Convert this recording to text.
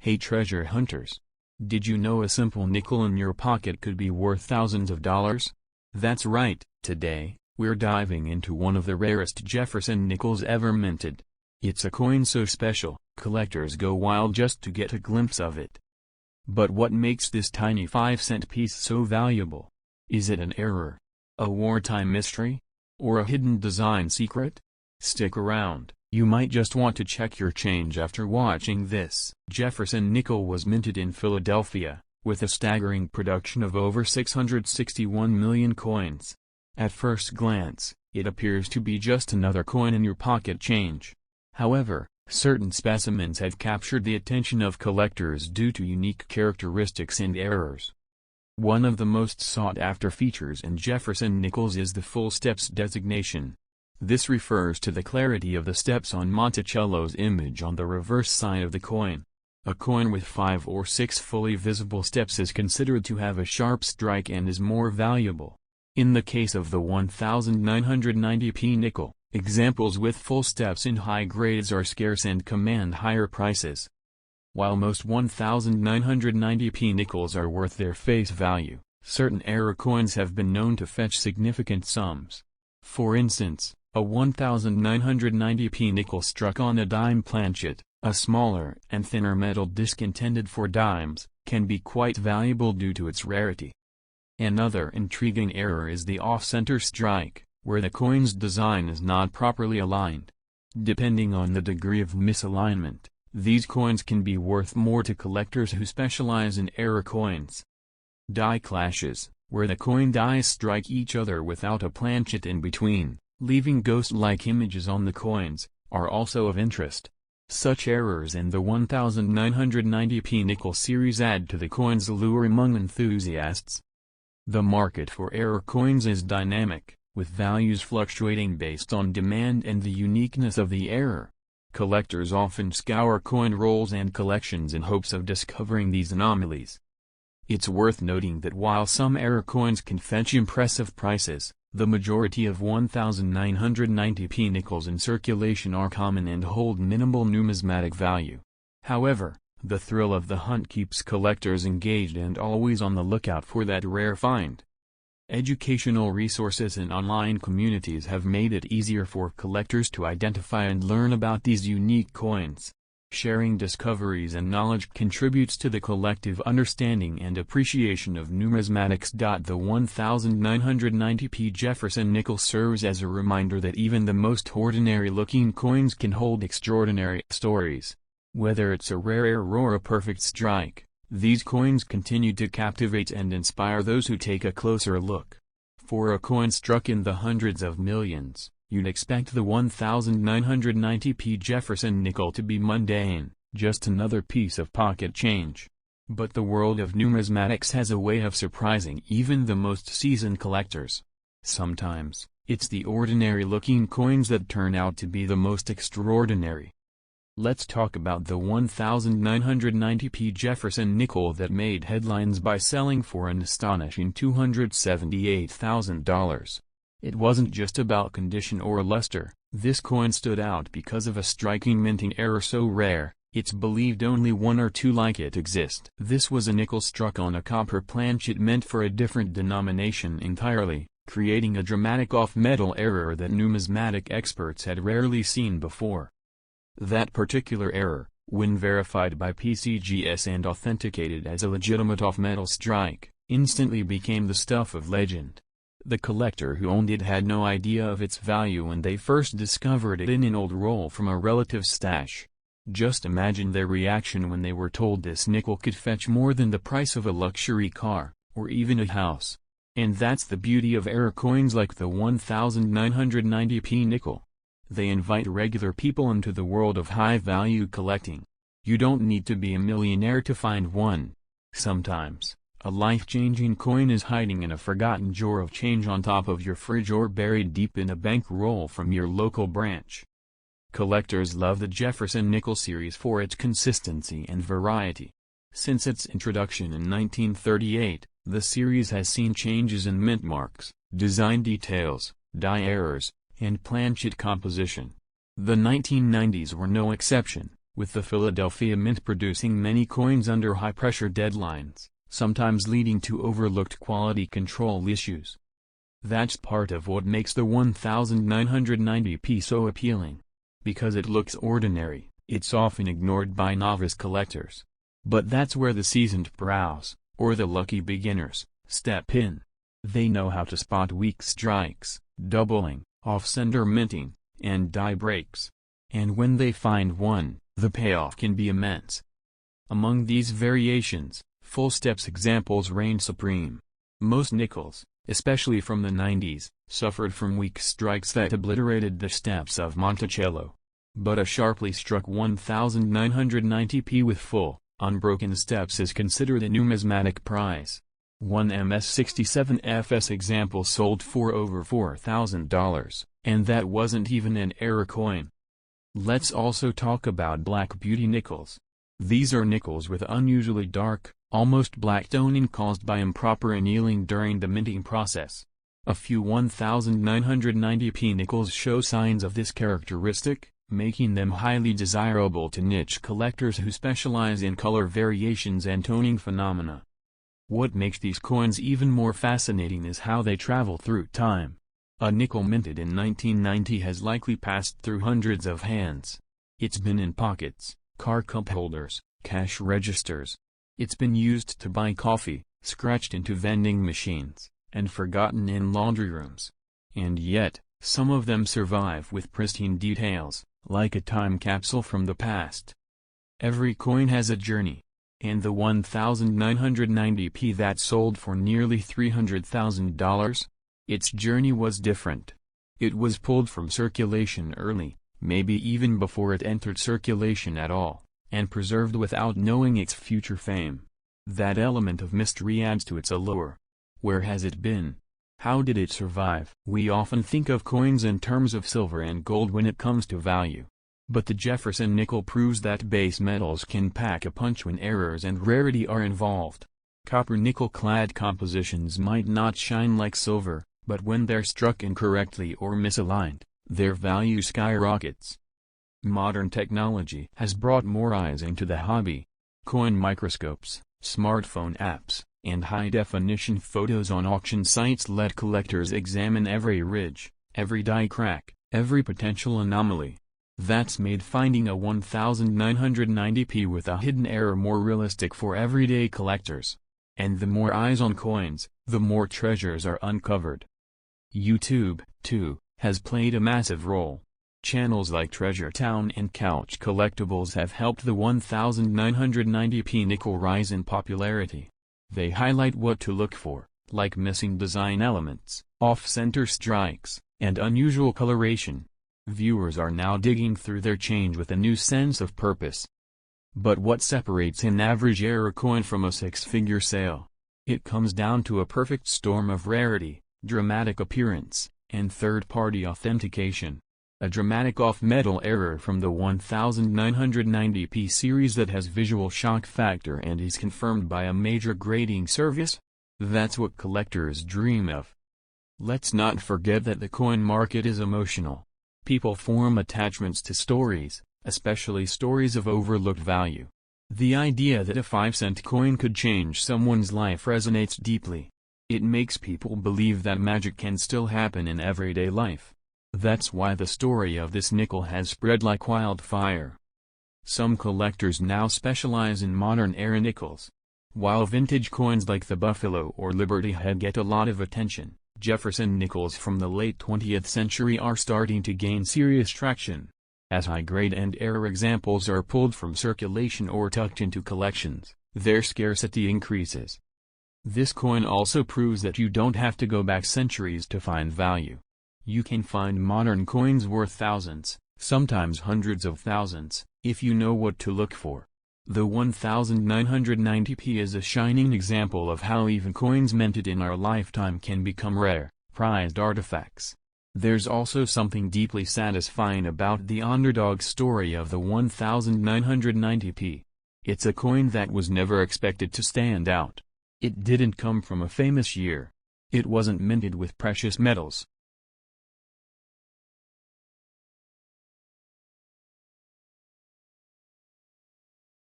Hey treasure hunters! Did you know a simple nickel in your pocket could be worth thousands of dollars? That's right, today, we're diving into one of the rarest Jefferson nickels ever minted. It's a coin so special, collectors go wild just to get a glimpse of it. But what makes this tiny 5-cent piece so valuable? Is it an error? A wartime mystery? Or a hidden design secret? Stick around, you might just want to check your change after watching this. Jefferson Nickel was minted in Philadelphia, with a staggering production of over 661 million coins. At first glance, it appears to be just another coin in your pocket change. However, certain specimens have captured the attention of collectors due to unique characteristics and errors. One of the most sought-after features in Jefferson nickels is the full steps designation. This refers to the clarity of the steps on Monticello's image on the reverse side of the coin. A coin with 5 or 6 fully visible steps is considered to have a sharp strike and is more valuable. In the case of the 1990p nickel, examples with full steps in high grades are scarce and command higher prices. While most 1990p nickels are worth their face value, certain error coins have been known to fetch significant sums. For instance, a 1990p nickel struck on a dime planchet, a smaller and thinner metal disc intended for dimes, can be quite valuable due to its rarity. Another intriguing error is the off-center strike, where the coin's design is not properly aligned. Depending on the degree of misalignment, these coins can be worth more to collectors who specialize in error coins. Die clashes, where the coin dies strike each other without a planchet in between, leaving ghost-like images on the coins, are also of interest. Such errors in the 1990p nickel series add to the coin's allure among enthusiasts. The market for error coins is dynamic, with values fluctuating based on demand and the uniqueness of the error. Collectors often scour coin rolls and collections in hopes of discovering these anomalies. It's worth noting that while some error coins can fetch impressive prices, the majority of 1990p nickels in circulation are common and hold minimal numismatic value. However, the thrill of the hunt keeps collectors engaged and always on the lookout for that rare find. Educational resources and online communities have made it easier for collectors to identify and learn about these unique coins. Sharing discoveries and knowledge contributes to the collective understanding and appreciation of numismatics. The 1990p Jefferson nickel serves as a reminder that even the most ordinary-looking coins can hold extraordinary stories. Whether it's a rare error or a perfect strike, these coins continue to captivate and inspire those who take a closer look. For a coin struck in the hundreds of millions, you'd expect the 1990p Jefferson nickel to be mundane, just another piece of pocket change. But the world of numismatics has a way of surprising even the most seasoned collectors. Sometimes, it's the ordinary-looking coins that turn out to be the most extraordinary. Let's talk about the 1990p Jefferson nickel that made headlines by selling for an astonishing $278,000. It wasn't just about condition or luster. This coin stood out because of a striking minting error so rare, it's believed only one or two like it exist. This was a nickel struck on a copper planchet meant for a different denomination entirely, creating a dramatic off-metal error that numismatic experts had rarely seen before. That particular error, when verified by PCGS and authenticated as a legitimate off-metal strike, instantly became the stuff of legend. The collector who owned it had no idea of its value when they first discovered it in an old roll from a relative's stash. Just imagine their reaction when they were told this nickel could fetch more than the price of a luxury car, or even a house. And that's the beauty of error coins like the 1990p nickel. They invite regular people into the world of high-value collecting. You don't need to be a millionaire to find one. Sometimes, a life-changing coin is hiding in a forgotten drawer of change on top of your fridge or buried deep in a bank roll from your local branch. Collectors love the Jefferson Nickel series for its consistency and variety. Since its introduction in 1938, the series has seen changes in mint marks, design details, die errors, and planchet composition. The 1990s were no exception. with the Philadelphia Mint producing many coins under high-pressure deadlines, sometimes leading to overlooked quality control issues. That's part of what makes the 1990p so appealing. Because it looks ordinary, it's often ignored by novice collectors. But that's where the seasoned pros, or the lucky beginners, step in. They know how to spot weak strikes, doubling, off-center minting, and die breaks. And when they find one, the payoff can be immense. Among these variations, full steps examples reign supreme. Most nickels, especially from the 90s, suffered from weak strikes that obliterated the steps of Monticello. But a sharply struck 1990p with full, unbroken steps is considered a numismatic prize. One MS67FS example sold for over $4,000, and that wasn't even an error coin. Let's also talk about Black Beauty nickels. These are nickels with unusually dark, almost black toning caused by improper annealing during the minting process. A few 1990p nickels show signs of this characteristic, making them highly desirable to niche collectors who specialize in color variations and toning phenomena. What makes these coins even more fascinating is how they travel through time. A nickel minted in 1990 has likely passed through hundreds of hands. It's been in pockets, car cup holders, cash registers. It's been used to buy coffee, scratched into vending machines, and forgotten in laundry rooms. And yet, some of them survive with pristine details, like a time capsule from the past. Every coin has a journey. And the 1990p that sold for nearly $300,000? Its journey was different. It was pulled from circulation early, maybe even before it entered circulation at all, and preserved without knowing its future fame. That element of mystery adds to its allure. Where has it been? How did it survive? We often think of coins in terms of silver and gold when it comes to value. But the Jefferson nickel proves that base metals can pack a punch when errors and rarity are involved. Copper-nickel-clad compositions might not shine like silver, but when they're struck incorrectly or misaligned, their value skyrockets. Modern technology has brought more eyes into the hobby. Coin microscopes, smartphone apps, and high-definition photos on auction sites let collectors examine every ridge, every die crack, every potential anomaly. That's made finding a 1990p with a hidden error more realistic for everyday collectors. And the more eyes on coins, the more treasures are uncovered. YouTube, too, has played a massive role. Channels like Treasure Town and Couch Collectibles have helped the 1990p nickel rise in popularity. They highlight what to look for, like missing design elements, off-center strikes, and unusual coloration. Viewers are now digging through their change with a new sense of purpose. But what separates an average error coin from a six-figure sale? It comes down to a perfect storm of rarity, dramatic appearance, and third-party authentication. A dramatic off-metal error from the 1990p series that has visual shock factor and is confirmed by a major grading service? That's what collectors dream of. Let's not forget that the coin market is emotional. People form attachments to stories, especially stories of overlooked value. The idea that a 5-cent coin could change someone's life resonates deeply. It makes people believe that magic can still happen in everyday life. That's why the story of this nickel has spread like wildfire. Some collectors now specialize in modern-era nickels. While vintage coins like the Buffalo or Liberty Head get a lot of attention, Jefferson nickels from the late 20th century are starting to gain serious traction. As high-grade and error examples are pulled from circulation or tucked into collections, their scarcity increases. This coin also proves that you don't have to go back centuries to find value. You can find modern coins worth thousands, sometimes hundreds of thousands, if you know what to look for. The 1990p is a shining example of how even coins minted in our lifetime can become rare, prized artifacts. There's also something deeply satisfying about the underdog story of the 1990p. It's a coin that was never expected to stand out. It didn't come from a famous year. It wasn't minted with precious metals,